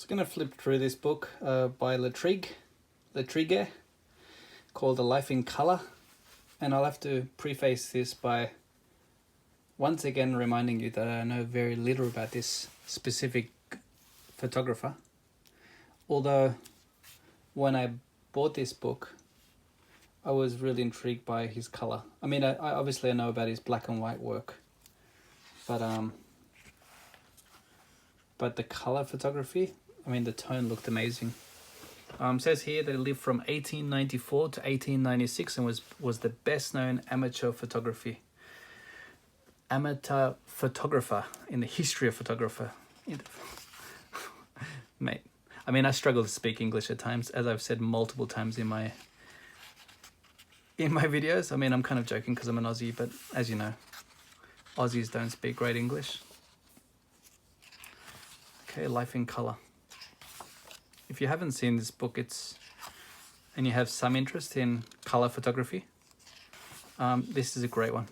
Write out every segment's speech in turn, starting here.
So I'm going to flip through this book by Latrigue, called A Life in Color. And I'll have to preface this by once again reminding you that I know very little about this specific photographer. Although when I bought this book, I was really intrigued by his color. I mean, I obviously know about his black and white work, but the color photography, I mean, the tone looked amazing. Says here that he lived from 1894 to 1896 and was the best known amateur photographer in the history of photographer. Mate, I mean, I struggle to speak English at times, as I've said multiple times in my videos. I mean, I'm kind of joking because I'm an Aussie, but as you know, Aussies don't speak great English. Okay, Life in Color. If you haven't seen this book, and you have some interest in color photography, this is a great one.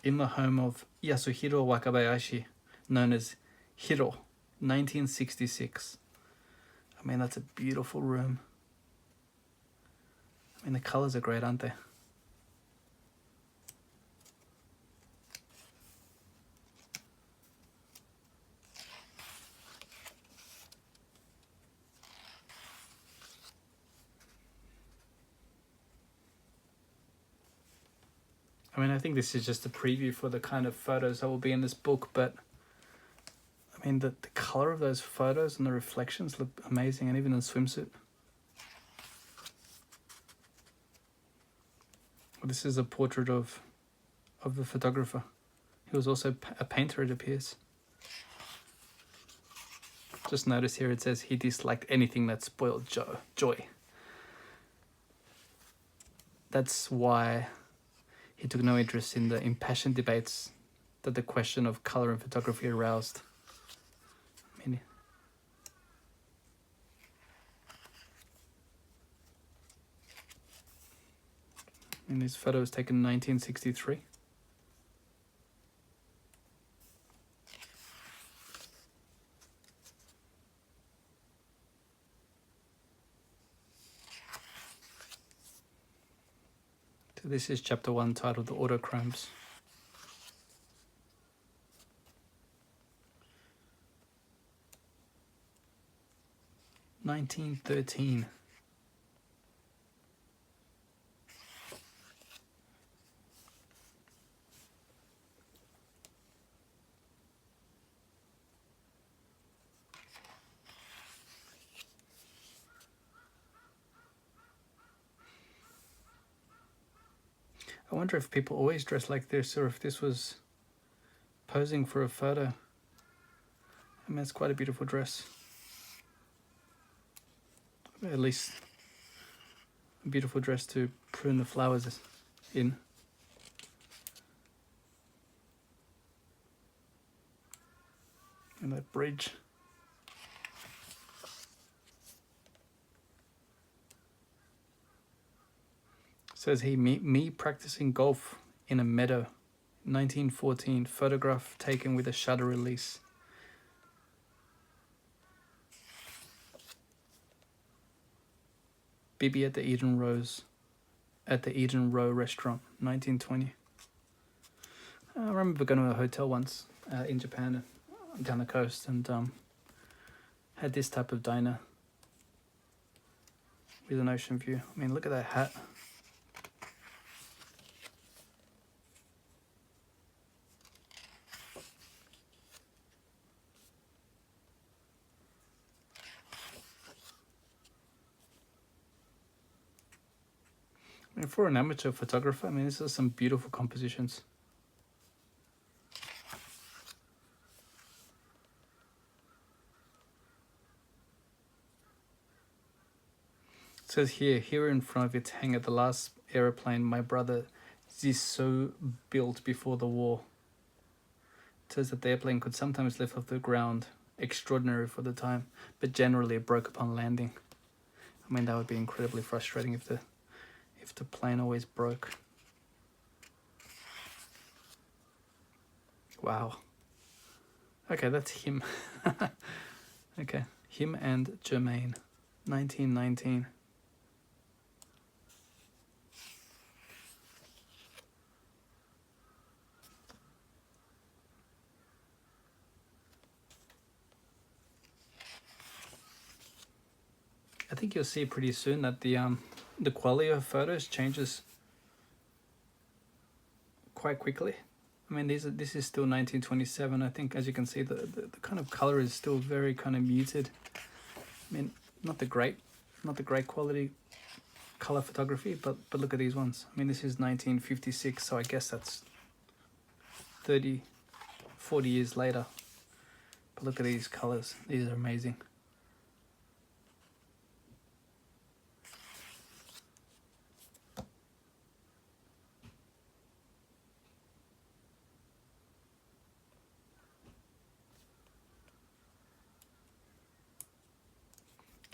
In the home of Yasuhiro Wakabayashi, known as Hiro, 1966. I mean, that's a beautiful room. I mean, the colors are great, aren't they? I mean, I think this is just a preview for the kind of photos that will be in this book, but I mean, the color of those photos and the reflections look amazing, and even in swimsuit. Well, this is a portrait of the photographer. He was also a painter, it appears. Just notice here it says he disliked anything that spoiled joy. That's why he took no interest in the impassioned debates that the question of color and photography aroused. I mean, this photo was taken in 1963. So this is chapter 1, titled The Autochromes. (1913). I wonder if people always dress like this, or if this was posing for a photo. I mean, it's quite a beautiful dress. At least a beautiful dress to prune the flowers in. And that bridge. Says he, me practicing golf in a meadow, 1914, photograph taken with a shutter release. Bibi at the Eden Row restaurant, 1920. I remember going to a hotel once in Japan, down the coast, and had this type of diner with an ocean view. I mean, look at that hat. I mean, for an amateur photographer, I mean, these are some beautiful compositions. It says here in front of its hangar, the last aeroplane my brother Zissou built before the war. It says that the airplane could sometimes lift off the ground, extraordinary for the time, but generally it broke upon landing. I mean, that would be incredibly frustrating if the plane always broke. Wow. Okay, that's him. Okay, him and Jermaine, 1919. I think you'll see pretty soon that the quality of photos changes quite quickly. I mean, this is still 1927. I think, as you can see, the kind of color is still very kind of muted. I mean, not the great quality color photography, but look at these ones. I mean, this is 1956, so I guess that's 30, 40 years later. But look at these colors. These are amazing.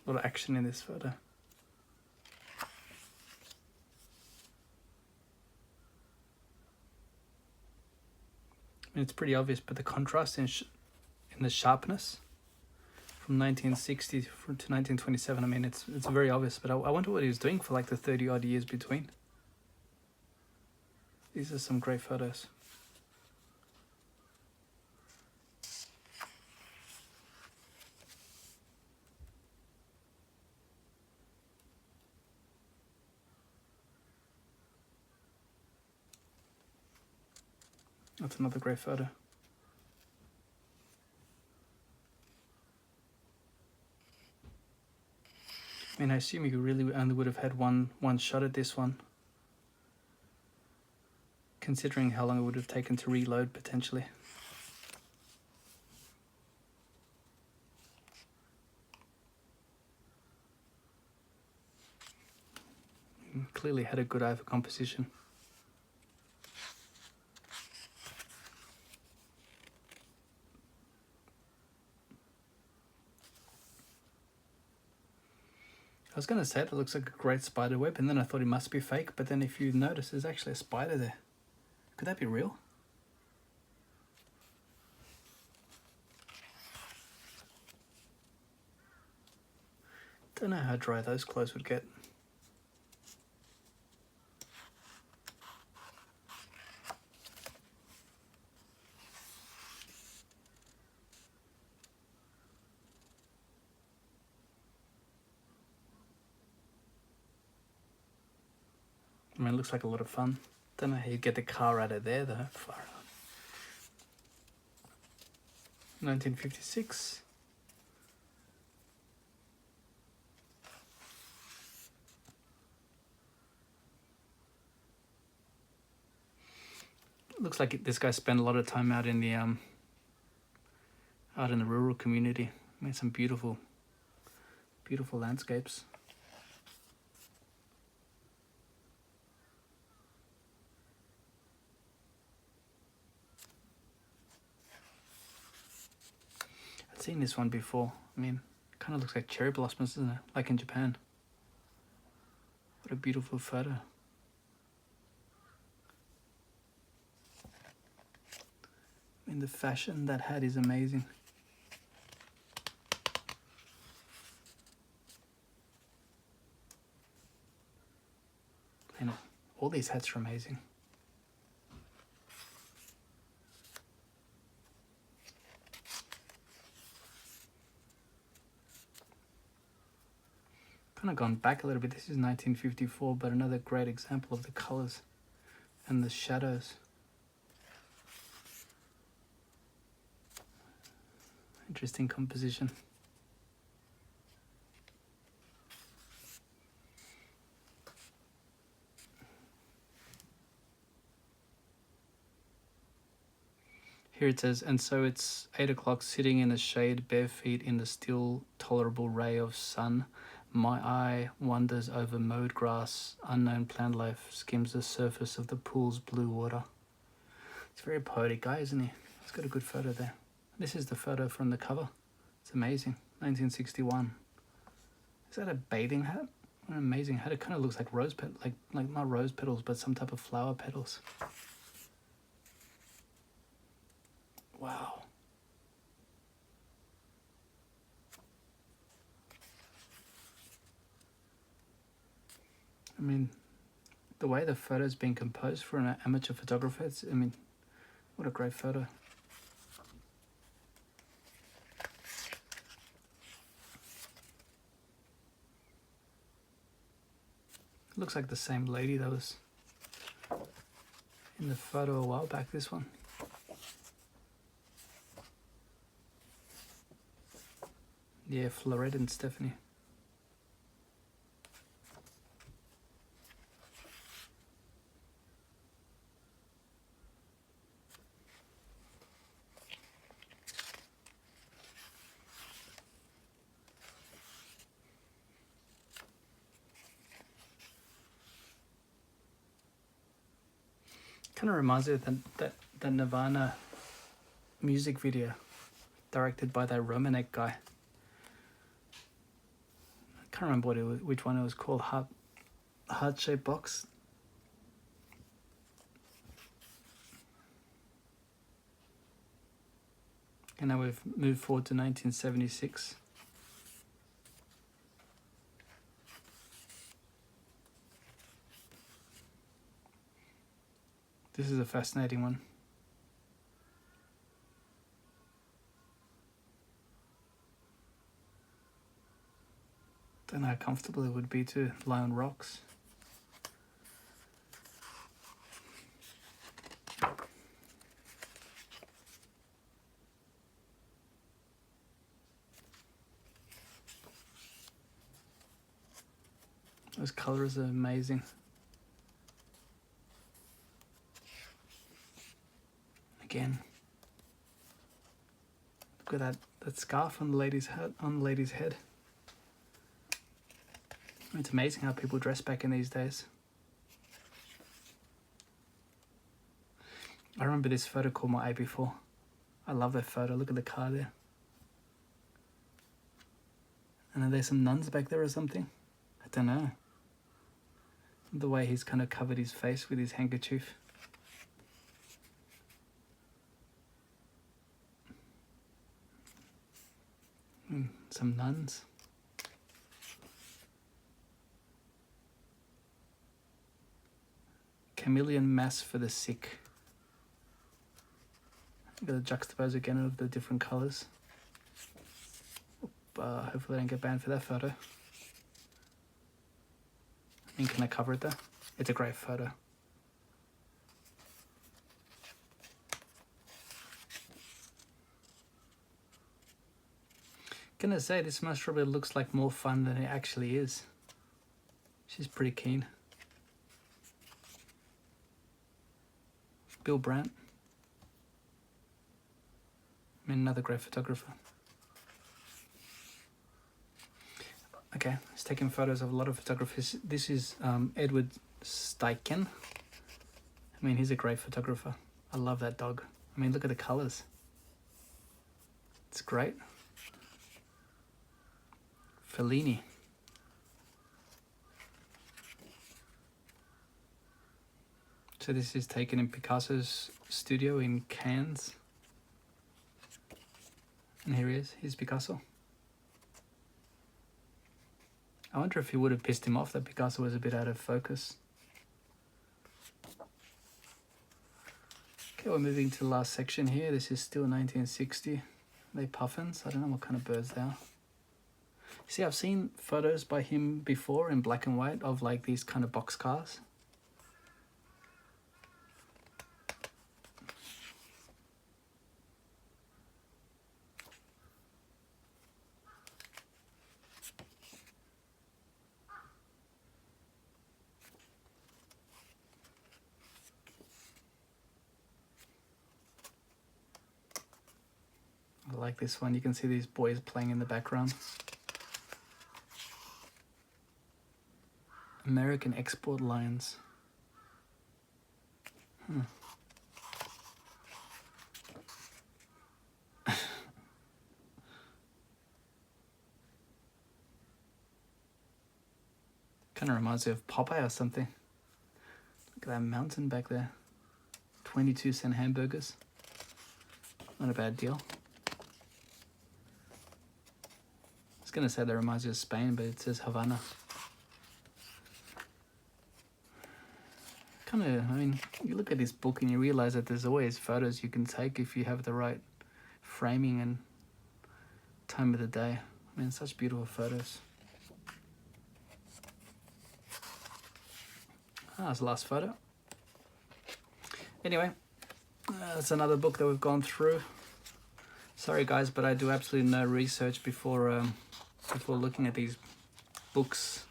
A lot of action in this photo. I mean, it's pretty obvious, but the contrast in the sharpness from 1960 to 1927, I mean, it's very obvious, but I wonder what he was doing for like the 30 odd years between. These are some great photos. That's another great photo. I mean, I assume you really only would have had one shot at this one, considering how long it would have taken to reload potentially. Clearly had a good eye for composition. I was going to say it looks like a great spider web, and then I thought it must be fake, but then if you notice, there's actually a spider there. Could that be real? Don't know how dry those clothes would get. I mean, it looks like a lot of fun. Don't know how you get the car out of there though. Far out. 1956. Looks like this guy spent a lot of time out in the rural community. Made some beautiful landscapes. I've seen this one before. I mean, it kind of looks like cherry blossoms, doesn't it? Like in Japan. What a beautiful photo. I mean, the fashion that hat is amazing. You know, all these hats are amazing. Kind of gone back a little bit. This is 1954, but another great example of the colors and the shadows. Interesting composition. Here it says, and so it's 8 o'clock, sitting in the shade, bare feet in the still tolerable ray of sun. My eye wanders over mowed grass, unknown plant life skims the surface of the pool's blue water. It's very poetic guy, isn't he? He's got a good photo there. This is the photo from the cover. It's amazing. 1961. Is that a bathing hat? What an amazing hat. It kind of looks like rose petal, like not rose petals, but some type of flower petals. Wow. I mean, the way the photo's been composed for an amateur photographer, I mean, what a great photo. It looks like the same lady that was in the photo a while back, this one. Yeah, Florette and Stephanie. Kind of reminds me of the Nirvana music video directed by that Romanek guy. I can't remember which one it was called. Heart-shaped box. And now we've moved forward to 1976. This is a fascinating one. Don't know how comfortable it would be to lie on rocks. Those colors are amazing. Again, look at that scarf on the lady's head. It's amazing how people dress back in these days. I remember this photo caught my eye before. I love that photo. Look at the car there. And are there some nuns back there or something? I don't know. The way he's kind of covered his face with his handkerchief. Some nuns. Chameleon Mass for the Sick. I'm going to juxtapose again of the different colours. Hopefully I don't get banned for that photo. I mean, can I cover it though? It's a great photo. Gonna say, this most probably looks like more fun than it actually is. She's pretty keen. Bill Brandt. I mean, another great photographer. Okay, he's taking photos of a lot of photographers. This is Edward Steichen. I mean, he's a great photographer. I love that dog. I mean, look at the colors. It's great. Fellini. So this is taken in Picasso's studio in Cannes. And here he is, here's Picasso. I wonder if he would have pissed him off that Picasso was a bit out of focus. Okay, we're moving to the last section here. This is still 1960. They're puffins. I don't know what kind of birds they are. See, I've seen photos by him before in black and white of like these kind of boxcars. I like this one. You can see these boys playing in the background. American export lines. Kind of reminds me of Popeye or something. Look at that mountain back there. 22-cent hamburgers. Not a bad deal. I was going to say that reminds you of Spain, but it says Havana. Kind of, I mean, you look at this book and you realize that there's always photos you can take if you have the right framing and time of the day. I mean, such beautiful photos. Ah, that's the last photo. Anyway, that's another book that we've gone through. Sorry guys, but I do absolutely no research before looking at these books.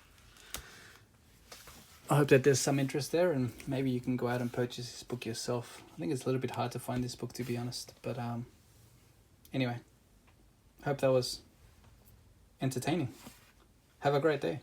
I hope that there's some interest there, and maybe you can go out and purchase this book yourself. I think it's a little bit hard to find this book, to be honest. But anyway, hope that was entertaining. Have a great day.